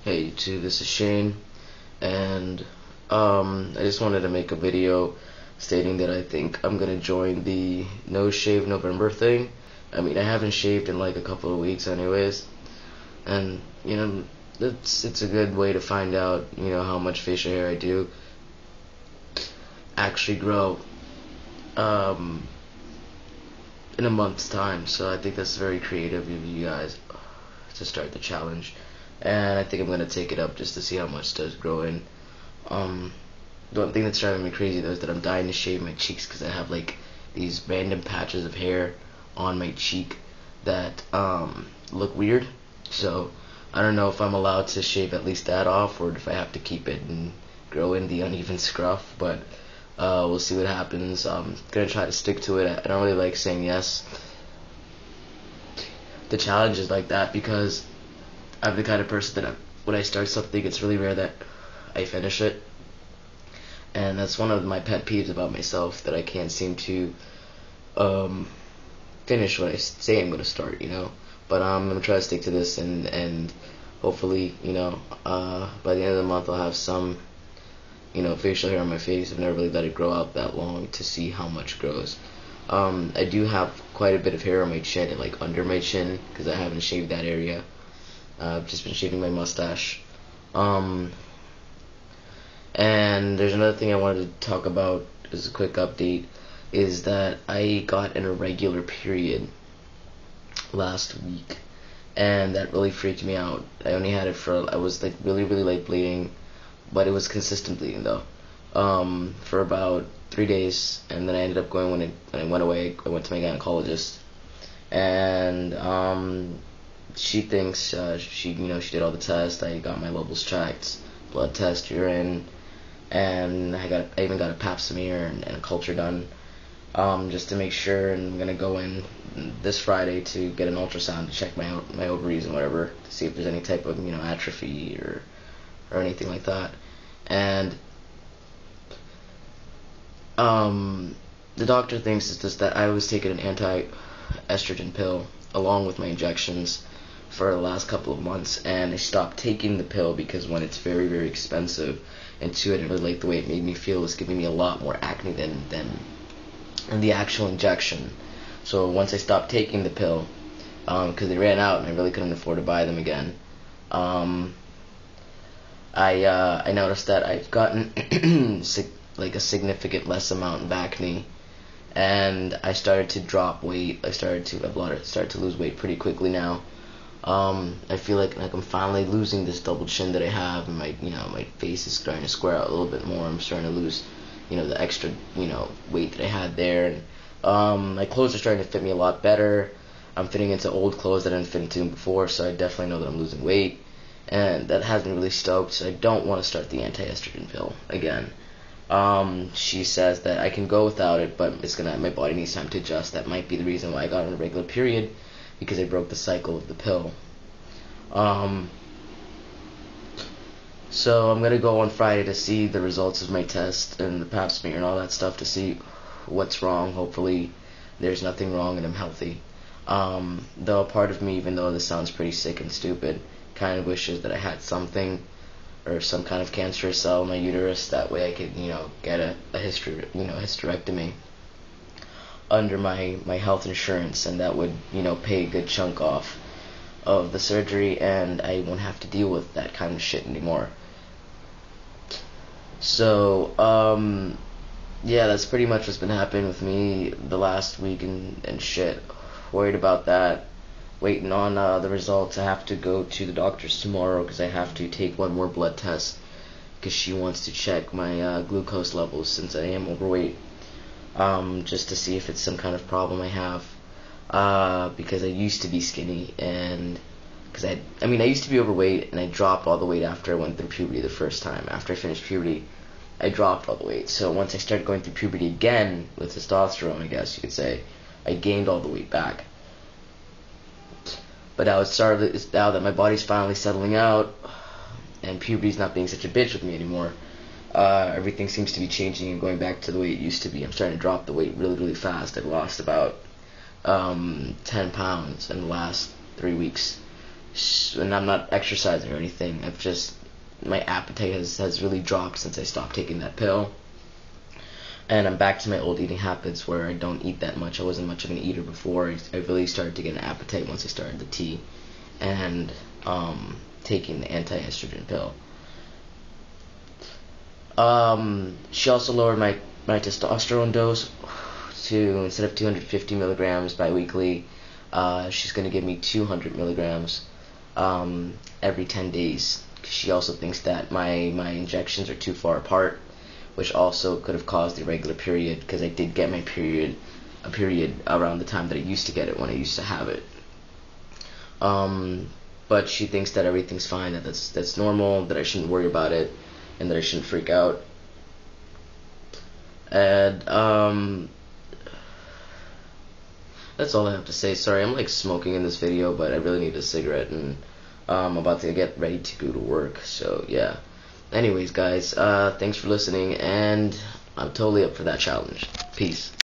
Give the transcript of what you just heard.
Hey YouTube, this is Shane, and I just wanted to make a video stating that I think I'm gonna join the No Shave November thing. I mean, I haven't shaved in like a couple of weeks anyways, and it's a good way to find out how much facial hair I do actually grow um, in a month's time. So I think that's very creative of you guys to start the challenge, and I think I'm gonna take it up just to see how much does grow in. The one thing that's driving me crazy though is that I'm dying to shave my cheeks because I have like these random patches of hair on my cheek that look weird. So I don't know if I'm allowed to shave at least that off, or if I have to keep it and grow in the uneven scruff. But we'll see what happens. I'm gonna try to stick to it. I don't really like saying yes to challenges like that because I'm the kind of person that when I start something, it's really rare that I finish it, and that's one of my pet peeves about myself, that I can't seem to finish what I say I'm gonna start, But I'm gonna try to stick to this, and hopefully, by the end of the month, I'll have some, facial hair on my face. I've never really let it grow out that long to see how much grows. I do have quite a bit of hair on my chin and like under my chin because I haven't shaved that area. I've just been shaving my mustache. And there's another thing I wanted to talk about as a quick update, is that I got an irregular period last week, and that really freaked me out. I only had it I was like really like bleeding, but it was consistent bleeding though, for about 3 days, and then I ended up going, when I went away, I went to my gynecologist, and she thinks she did all the tests. I got my levels checked, blood test, urine, and I even got a pap smear and a culture done, just to make sure. And I'm gonna go in this Friday to get an ultrasound to check my ovaries and whatever, to see if there's any type of atrophy or anything like that. And the doctor thinks it's just that I was taking an anti-estrogen pill along with my injections for the last couple of months, and I stopped taking the pill because, one, it's very expensive, and two, I didn't really like the way it made me feel. It was giving me a lot more acne than the actual injection. So once I stopped taking the pill, because they ran out and I really couldn't afford to buy them again, I noticed that I've gotten like a significant less amount of acne, and I started to drop weight. I started to lose weight pretty quickly now. I feel like I'm finally losing this double chin that I have, and my face is starting to square out a little bit more. I'm starting to lose the extra weight that I had there, and my clothes are starting to fit me a lot better. I'm fitting into old clothes that I didn't fit into before, so I definitely know that I'm losing weight, and that has me really stoked. So I don't want to start the anti-estrogen pill again. She says that I can go without it, but my body needs time to adjust. That might be the reason why I got on a regular period, because I broke the cycle of the pill. So I'm gonna go on Friday to see the results of my test and the pap smear and all that stuff, to see what's wrong. Hopefully there's nothing wrong and I'm healthy. Though a part of me, even though this sounds pretty sick and stupid, kind of wishes that I had something, or some kind of cancerous cell in my uterus. That way I could get a hysterectomy under my health insurance, and that would pay a good chunk off of the surgery, and I won't have to deal with that kind of shit anymore. So yeah, that's pretty much what's been happening with me the last week and shit. Worried about that, waiting on the results. I have to go to the doctor's tomorrow because I have to take one more blood test, because she wants to check my glucose levels, since I am overweight, just to see if it's some kind of problem I have, because I used to be skinny, and because I used to be overweight, and I dropped all the weight after I went through puberty the first time. After I finished puberty, I dropped all the weight. So once I started going through puberty again with testosterone, I guess you could say, I gained all the weight back. But now now that my body's finally settling out, and puberty's not being such a bitch with me anymore, everything seems to be changing and going back to the way it used to be. I'm starting to drop the weight really fast. I've lost about 10 pounds in the last 3 weeks. and I'm not exercising or anything. I've just, my appetite has really dropped since I stopped taking that pill. And I'm back to my old eating habits where I don't eat that much. I wasn't much of an eater before. I really started to get an appetite once I started the tea and taking the anti-estrogen pill. She also lowered my testosterone dose to, instead of 250 milligrams biweekly, she's going to give me 200 milligrams every 10 days. She also thinks that my injections are too far apart, which also could have caused irregular period, because I did get my period around the time that I used to get it when I used to have it. But she thinks that everything's fine, that's normal, that I shouldn't worry about it, and that I shouldn't freak out. And that's all I have to say. Sorry, I'm like smoking in this video, but I really need a cigarette, and I'm about to get ready to go to work. So yeah. Anyways, guys, thanks for listening, and I'm totally up for that challenge. Peace.